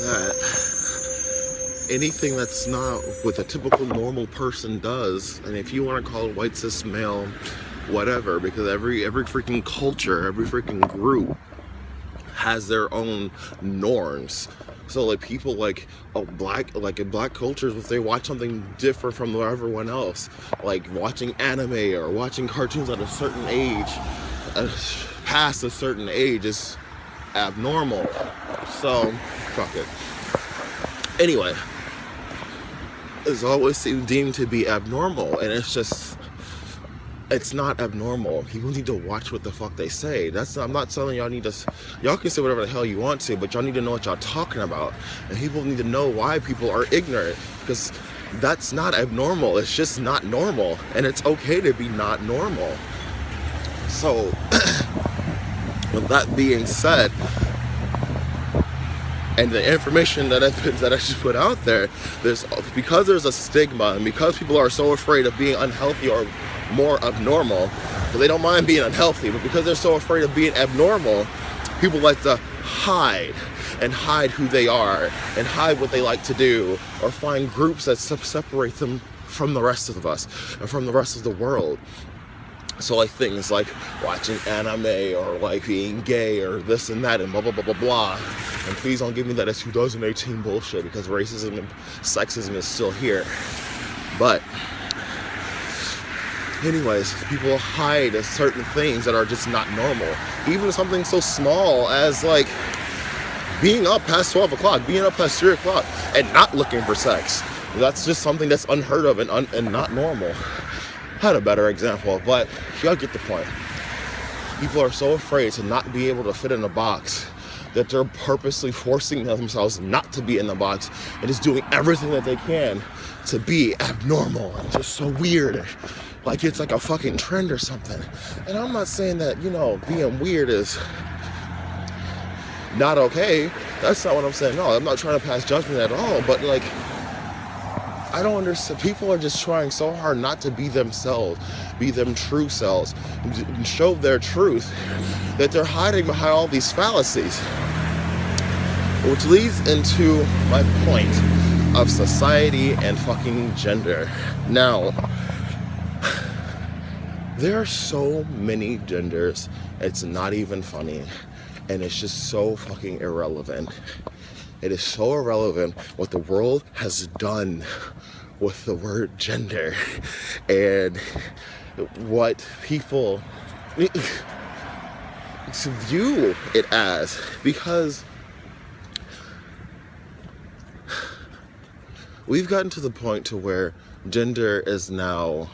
that anything that's not what a typical normal person does, and if you want to call it white cis male, whatever, because every freaking culture, every freaking group has their own norms. So like people like in black cultures, if they watch something different from everyone else, like watching anime or watching cartoons at a certain age, past a certain age is abnormal. So fuck it. Anyway, it's always deemed to be abnormal, and it's not abnormal. People need to watch what the fuck they say. I'm not telling y'all y'all can say whatever the hell you want to, but y'all need to know what y'all talking about. And people need to know why people are ignorant, because that's not abnormal. It's just not normal, and it's okay to be not normal. So, with that being said, and the information that I just put out there, because there's a stigma, and because people are so afraid of being unhealthy or more abnormal, but they don't mind being unhealthy, but because they're so afraid of being abnormal, people like to hide who they are and hide what they like to do, or find groups that separate them from the rest of us and from the rest of the world. So like things like watching anime or like being gay or this and that and blah blah blah blah blah. And please don't give me that as 2018 bullshit, because racism and sexism is still here. But anyways, people hide certain things that are just not normal. Even something so small as like being up past 12 o'clock, being up past 3 o'clock and not looking for sex. That's just something that's unheard of and not normal. I had a better example, but y'all get the point. People are so afraid to not be able to fit in a box that they're purposely forcing themselves not to be in the box and just doing everything that they can to be abnormal and just so weird. Like it's like a fucking trend or something. And I'm not saying that, being weird is not okay. That's not what I'm saying. No, I'm not trying to pass judgment at all. But like, I don't understand. People are just trying so hard not to be themselves, be them true selves, and show their truth, that they're hiding behind all these fallacies. Which leads into my point of society and fucking gender. Now, there are so many genders, it's not even funny. And it's just so fucking irrelevant. It is so irrelevant what the world has done with the word gender and what people view it as, because we've gotten to the point to where gender is now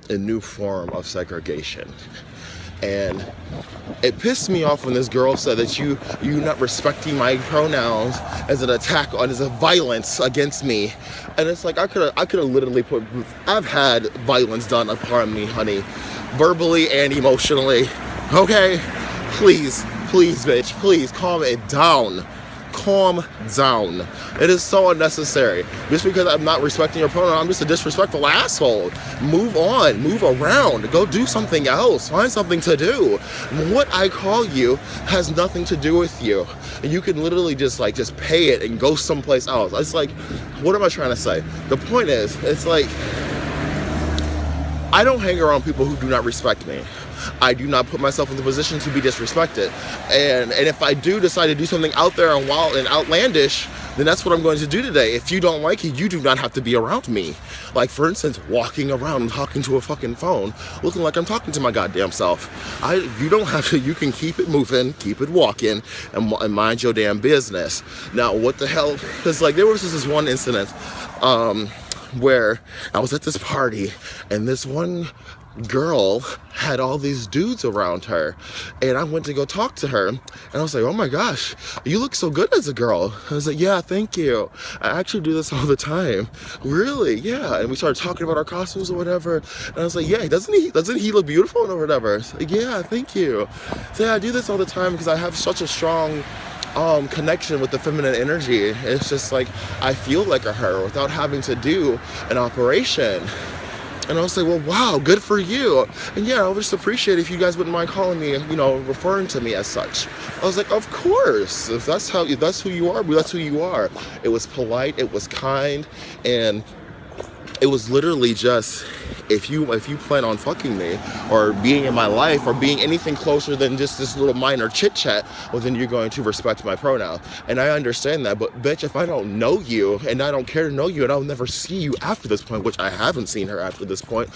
a new form of segregation. And it pissed me off when this girl said that you not respecting my pronouns as an attack on, as a violence against me. And it's like, I could have literally I've had violence done upon me, honey, verbally and emotionally. Okay, please, bitch, please calm it down. Calm down. It is so unnecessary. Just because I'm not respecting your pronoun, I'm just a disrespectful asshole. Move on, move around, go do something else, find something to do. What I call you has nothing to do with you. And you can literally just pay it and go someplace else. It's like, what am I trying to say? The point is, it's like, I don't hang around people who do not respect me. I do not put myself in the position to be disrespected. And if I do decide to do something out there and wild and outlandish, then that's what I'm going to do today. If you don't like it, you do not have to be around me. Like, for instance, walking around and talking to a fucking phone, looking like I'm talking to my goddamn self. You don't have to. You can keep it moving, keep it walking, and mind your damn business. Now, what the hell? Because there was this one incident where I was at this party, and this one girl had all these dudes around her, and I went to go talk to her, and I was like, oh my gosh, you look so good as a girl. I was like, yeah, thank you, I actually do this all the time. Really? Yeah. And we started talking about our costumes or whatever, and I was like, yeah, doesn't he look beautiful or whatever? I was like, yeah, thank you. So yeah, I do this all the time because I have such a strong connection with the feminine energy. It's just like I feel like a her without having to do an operation. And I was like, well, wow, good for you. And yeah, I would just appreciate if you guys wouldn't mind calling me, referring to me as such. I was like, of course. If that's who you are, that's who you are. It was polite, it was kind, and it was literally just, if you plan on fucking me or being in my life or being anything closer than just this little minor chit chat, well, then you're going to respect my pronoun. And I understand that, but bitch, if I don't know you and I don't care to know you and I'll never see you after this point, which I haven't seen her after this point,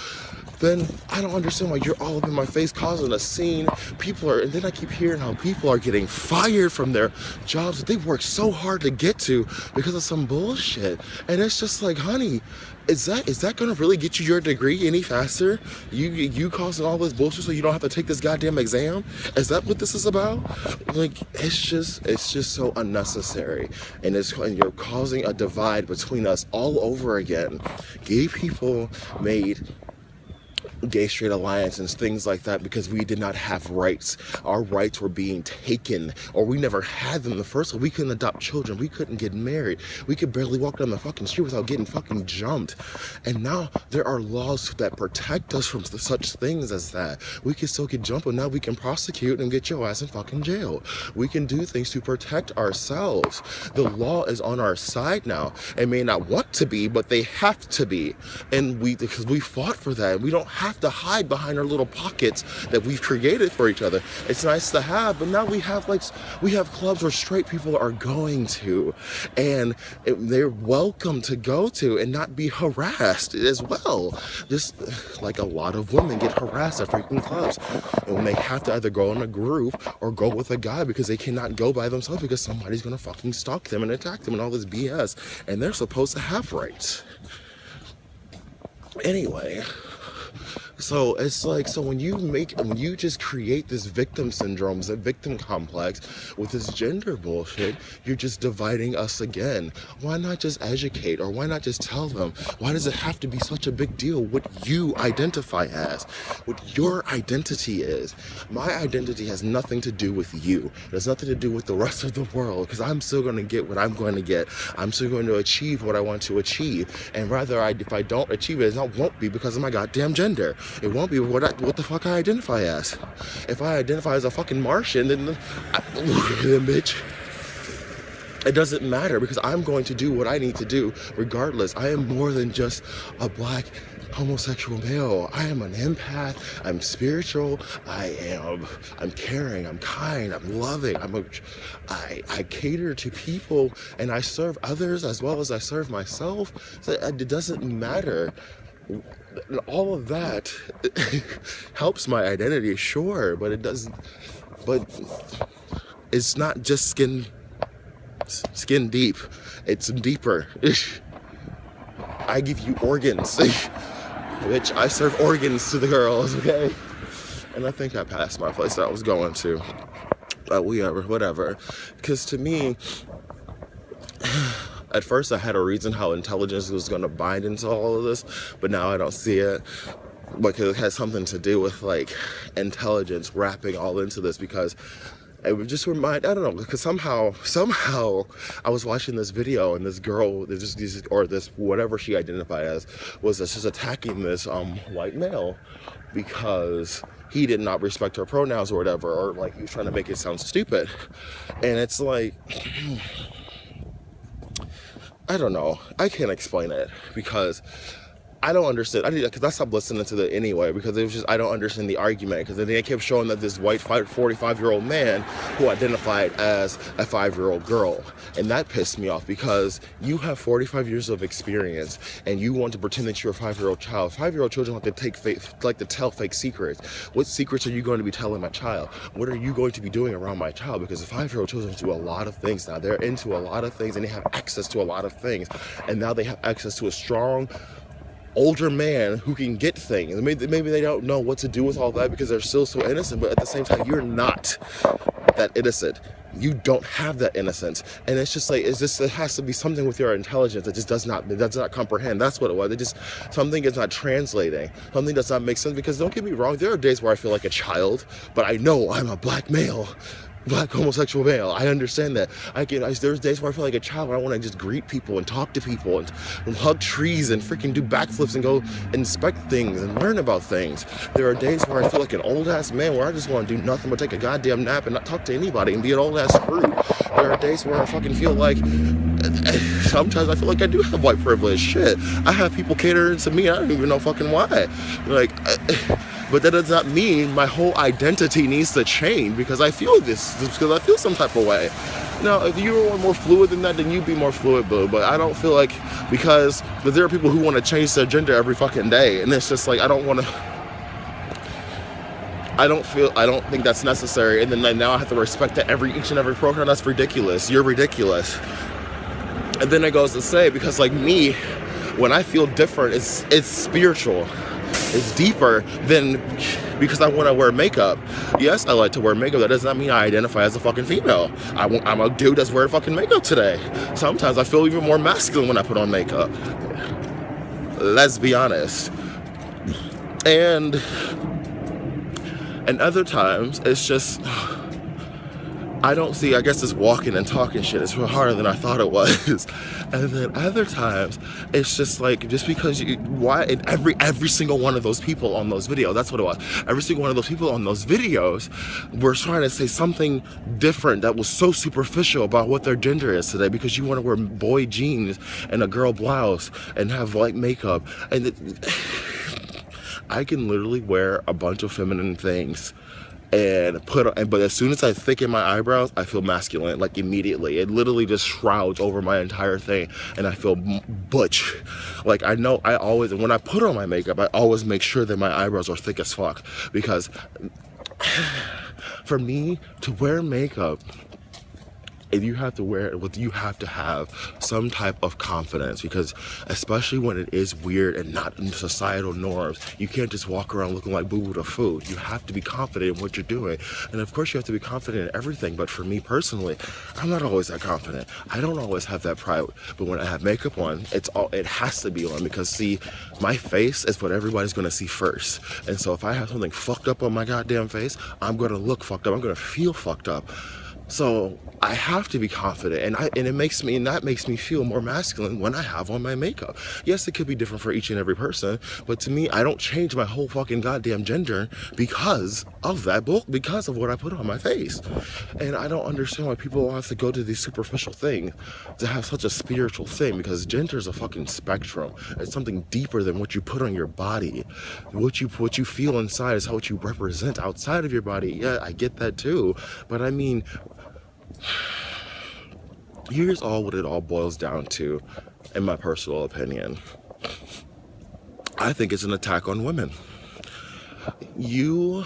then I don't understand why you're all up in my face causing a scene. And then I keep hearing how people are getting fired from their jobs that they worked so hard to get to because of some bullshit. And it's just like, honey, is that gonna really get you your degree any faster? You causing all this bullshit so you don't have to take this goddamn exam? Is that what this is about? Like, it's just so unnecessary, and you're causing a divide between us all over again. Gay people made gay straight alliance and things like that because we did not have rights. Our rights were being taken, or we never had them in the first place. We couldn't adopt children, we couldn't get married, we could barely walk down the fucking street without getting fucking jumped. And now there are laws that protect us from such things as that. We can still get jumped, but now we can prosecute and get your ass in fucking jail. We can do things to protect ourselves. The law is on our side now. It may not want to be, but they have to be. And because we fought for that, we don't have to hide behind our little pockets that we've created for each other. It's nice to have, but now we have clubs where straight people are going to, and they're welcome to go to and not be harassed as well. Just like a lot of women get harassed at freaking clubs, and when they have to either go in a group or go with a guy because they cannot go by themselves because somebody's gonna fucking stalk them and attack them and all this BS, and they're supposed to have rights. Anyway, so it's like, when you just create this victim syndrome, this victim complex with this gender bullshit, you're just dividing us again. Why not just educate, or why not just tell them? Why does it have to be such a big deal what you identify as, what your identity is? My identity has nothing to do with you. It has nothing to do with the rest of the world, because I'm still going to get what I'm going to get. I'm still going to achieve what I want to achieve, and if I don't achieve it, it won't be because of my goddamn gender. It won't be what the fuck I identify as. If I identify as a fucking Martian, then bitch, it doesn't matter, because I'm going to do what I need to do regardless. I am more than just a black homosexual male. I am an empath. I'm spiritual. I'm caring. I'm kind. I'm loving. I cater to people, and I serve others as well as I serve myself. So it doesn't matter. All of that helps my identity, sure, but it doesn't. But it's not just skin deep. It's deeper. I give you organs. Bitch, I serve organs to the girls, okay? And I think I passed my place that I was going to. But whatever. Because to me, at first I had a reason how intelligence was going to bind into all of this, but now I don't see it, because it has something to do with like intelligence wrapping all into this, because it would just I don't know, because somehow I was watching this video, and this girl, this whatever she identified as, was just attacking this white male because he did not respect her pronouns or whatever, or like he was trying to make it sound stupid. And it's like, I don't know. I can't explain it, because I don't understand. Because I stopped listening to it anyway, because it was just, I don't understand the argument. Because then they kept showing that this white 45-year-old man who identified as a 5-year-old girl. And that pissed me off, because you have 45 years of experience and you want to pretend that you're a 5-year-old child. 5-year-old children like to tell fake secrets. What secrets are you going to be telling my child? What are you going to be doing around my child? Because the 5-year-old children do a lot of things now. They're into a lot of things, and they have access to a lot of things. And now they have access to a strong older man who can get things. Maybe they don't know what to do with all that because they're still so innocent, but at the same time, you're not that innocent. You don't have that innocence. And it's just like, it has to be something with your intelligence that just does not comprehend. That's what it was. Something is not translating. Something does not make sense, because don't get me wrong, there are days where I feel like a child, but I know I'm a black male. black homosexual male. I understand that. There's days where I feel like a child where I want to just greet people and talk to people and hug trees and freaking do backflips and go inspect things and learn about things. There are days where I feel like an old ass man where I just want to do nothing but take a goddamn nap and not talk to anybody and be an old ass screw. There are days where I fucking feel like, sometimes I feel like I do have white privilege. Shit, I have people catering to me. I don't even know fucking why. Like, but that does not mean my whole identity needs to change because I feel because I feel some type of way. Now, if you were more fluid than that, then you'd be more fluid, boo. But I don't feel like, because there are people who want to change their gender every fucking day, and it's just like, I don't think that's necessary. And then now I have to respect that each and every program. That's ridiculous. You're ridiculous. And then it goes to say, because like me, when I feel different, it's spiritual. It's deeper than because I want to wear makeup. Yes, I like to wear makeup. That does not mean I identify as a fucking female. I'm a dude that's wearing fucking makeup today. Sometimes I feel even more masculine when I put on makeup. Let's be honest. And other times, it's just, I guess this walking and talking shit is harder than I thought it was. And then other times, it's just like, just because every single one of those people on those videos, that's what it was. Every single one of those people on those videos were trying to say something different that was so superficial about what their gender is today, because you want to wear boy jeans and a girl blouse and have light makeup. And I can literally wear a bunch of feminine things but as soon as I thicken my eyebrows, I feel masculine, like immediately. It literally just shrouds over my entire thing, and I feel butch. Like, I know when I put on my makeup, I always make sure that my eyebrows are thick as fuck, because for me to wear makeup, if you have to wear it, you have to have some type of confidence, because especially when it is weird and not in societal norms, you can't just walk around looking like boo-boo to food. You have to be confident in what you're doing. And of course you have to be confident in everything, but for me personally, I'm not always that confident. I don't always have that pride, but when I have makeup on, it has to be on, because see, my face is what everybody's gonna see first. And so if I have something fucked up on my goddamn face, I'm gonna look fucked up, I'm gonna feel fucked up. So I have to be confident, and that makes me feel more masculine when I have on my makeup. Yes, it could be different for each and every person, but to me, I don't change my whole fucking goddamn gender because of that because of what I put on my face. And I don't understand why people have to go to these superficial things to have such a spiritual thing, because gender is a fucking spectrum. It's something deeper than what you put on your body. What you feel inside is what you represent outside of your body. Yeah, I get that too, but I mean, here's what it all boils down to, in my personal opinion. I think it's an attack on women. You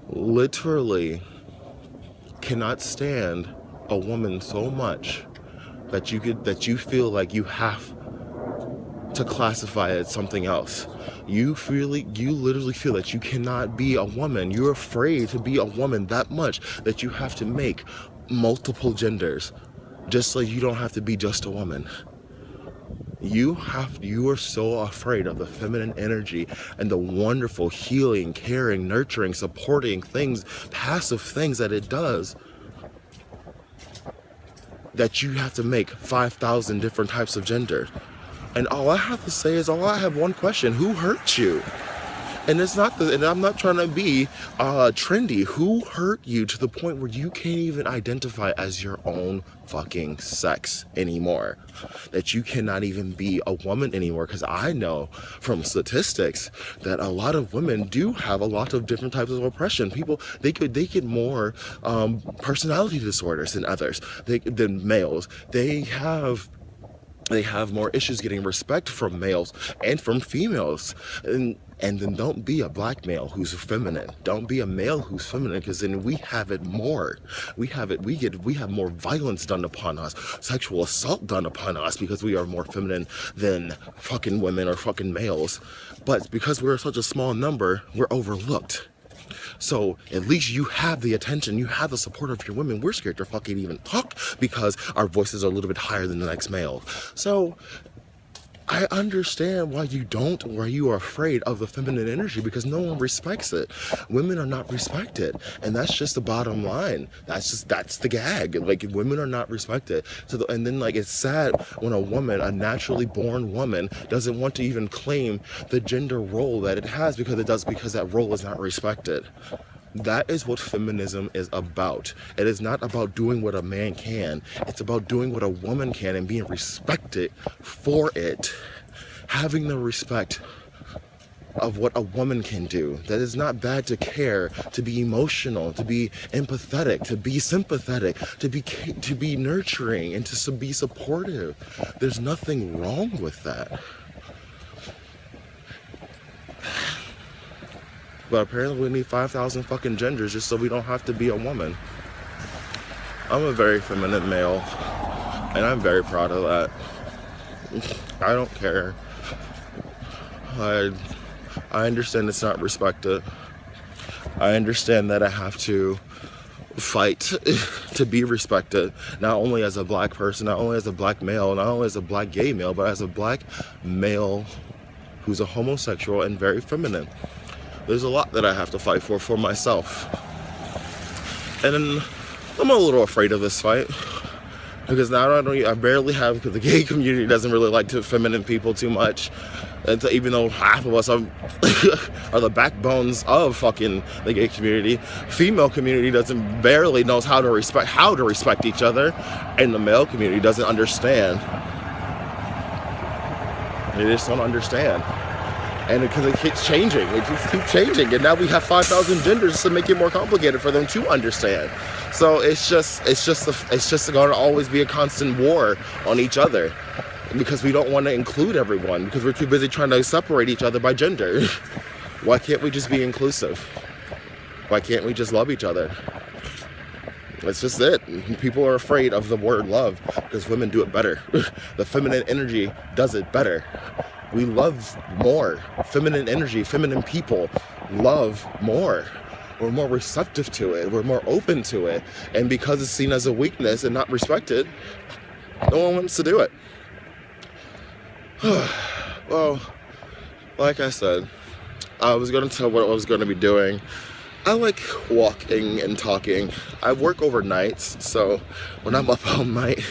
literally cannot stand a woman so much that you feel like you have to classify it as something else. You literally feel that you cannot be a woman. You're afraid to be a woman that much that you have to make multiple genders just so you don't have to be just a woman. You are so afraid of the feminine energy and the wonderful healing, caring, nurturing, supporting things, passive things that it does, that you have to make 5,000 different types of gender. And all I have to say is, I have one question: who hurt you? And and I'm not trying to be trendy. Who hurt you to the point where you can't even identify as your own fucking sex anymore? That you cannot even be a woman anymore? Because I know from statistics that a lot of women do have a lot of different types of oppression. They get more personality disorders than others, than males. They have more issues getting respect from males and from females. And then don't be a black male who's feminine. Don't be a male who's feminine, because then we have it more. We have more violence done upon us, sexual assault done upon us, because we are more feminine than fucking women or fucking males. But because we're such a small number, we're overlooked. So at least you have the attention, you have the support of your women. We're scared to fucking even talk because our voices are a little bit higher than the next male. So I understand why you are afraid of the feminine energy, because no one respects it. Women are not respected, and that's just the bottom line. That's the gag. Like, women are not respected. And then, like, it's sad when a woman, a naturally born woman, doesn't want to even claim the gender role that it has, because that role is not respected. That is what feminism is about. It is not about doing what a man can. It's about doing what a woman can and being respected for it. Having the respect of what a woman can do. That is not bad to care, to be emotional, to be empathetic, to be sympathetic, to be nurturing, and to be supportive. There's nothing wrong with that. But apparently we need 5,000 fucking genders just so we don't have to be a woman. I'm a very feminine male, and I'm very proud of that. I don't care. I understand it's not respected. I understand that I have to fight to be respected, not only as a black person, not only as a black male, not only as a black gay male, but as a black male who's a homosexual and very feminine. There's a lot that I have to fight for myself. And I'm a little afraid of this fight, because now I barely have, because the gay community doesn't really like feminine people too much. And even though half of us are the backbones of fucking the gay community, female community barely knows how to respect each other, and the male community doesn't understand. They just don't understand. And because it keeps changing, and now we have 5,000 genders to make it more complicated for them to understand. So it's just going to always be a constant war on each other, because we don't want to include everyone, because we're too busy trying to separate each other by gender. Why can't we just be inclusive? Why can't we just love each other? That's just it. People are afraid of the word love because women do it better. The feminine energy does it better. We love more. Feminine energy, feminine people love more. We're more receptive to it. We're more open to it. And because it's seen as a weakness and not respected, no one wants to do it. Well, like I said, I was going to tell what I was going to be doing. I like walking and talking. I work overnights, so when I'm up all night,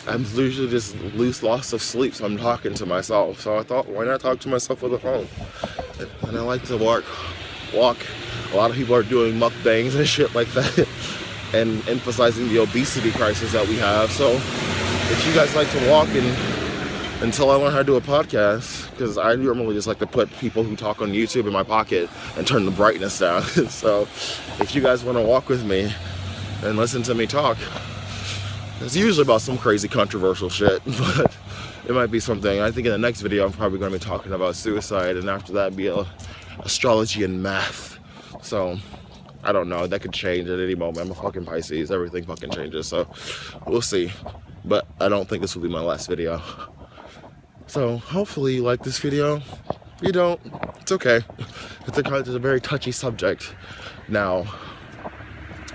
I'm usually just loss of sleep, so I'm talking to myself. So I thought, why not talk to myself with a phone? And I like to walk. A lot of people are doing mukbangs and shit like that, and emphasizing the obesity crisis that we have. So if you guys like to walk until I learn how to do a podcast, because I normally just like to put people who talk on YouTube in my pocket and turn the brightness down. So if you guys want to walk with me and listen to me talk, it's usually about some crazy controversial shit, but it might be something. I think in the next video I'm probably going to be talking about suicide, and after that be astrology and math. So I don't know, that could change at any moment. I'm a fucking Pisces, everything fucking changes, so we'll see. But I don't think this will be my last video. So hopefully you like this video. If you don't, it's okay. It's a very touchy subject now.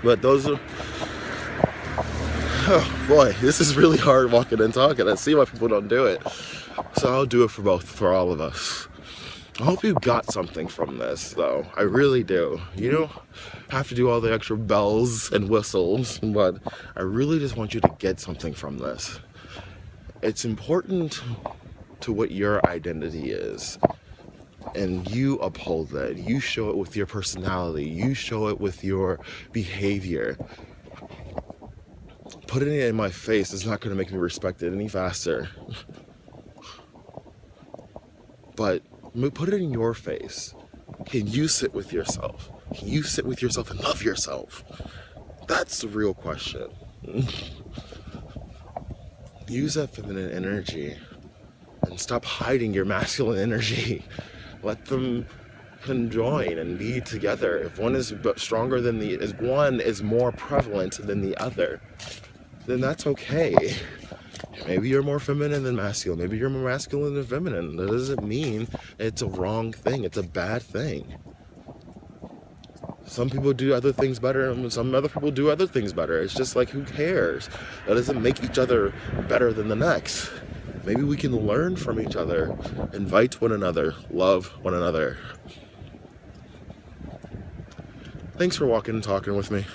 But those are... Oh boy, this is really hard walking and talking. I see why people don't do it. So I'll do it for all of us. I hope you got something from this, though. I really do. You don't have to do all the extra bells and whistles, but I really just want you to get something from this. It's important to what your identity is, and you uphold that. You show it with your personality. You show it with your behavior. Putting it in my face is not going to make me respect it any faster. But put it in your face. Can you sit with yourself? Can you sit with yourself and love yourself? That's the real question. Use that feminine energy and stop hiding your masculine energy. Let them conjoin and be together. If one is stronger than one is more prevalent than the other, then that's okay. Maybe you're more feminine than masculine. Maybe you're more masculine than feminine. That doesn't mean it's a wrong thing. It's a bad thing. Some people do other things better, and some other people do other things better. It's just like, who cares? That doesn't make each other better than the next. Maybe we can learn from each other, invite one another, love one another. Thanks for walking and talking with me.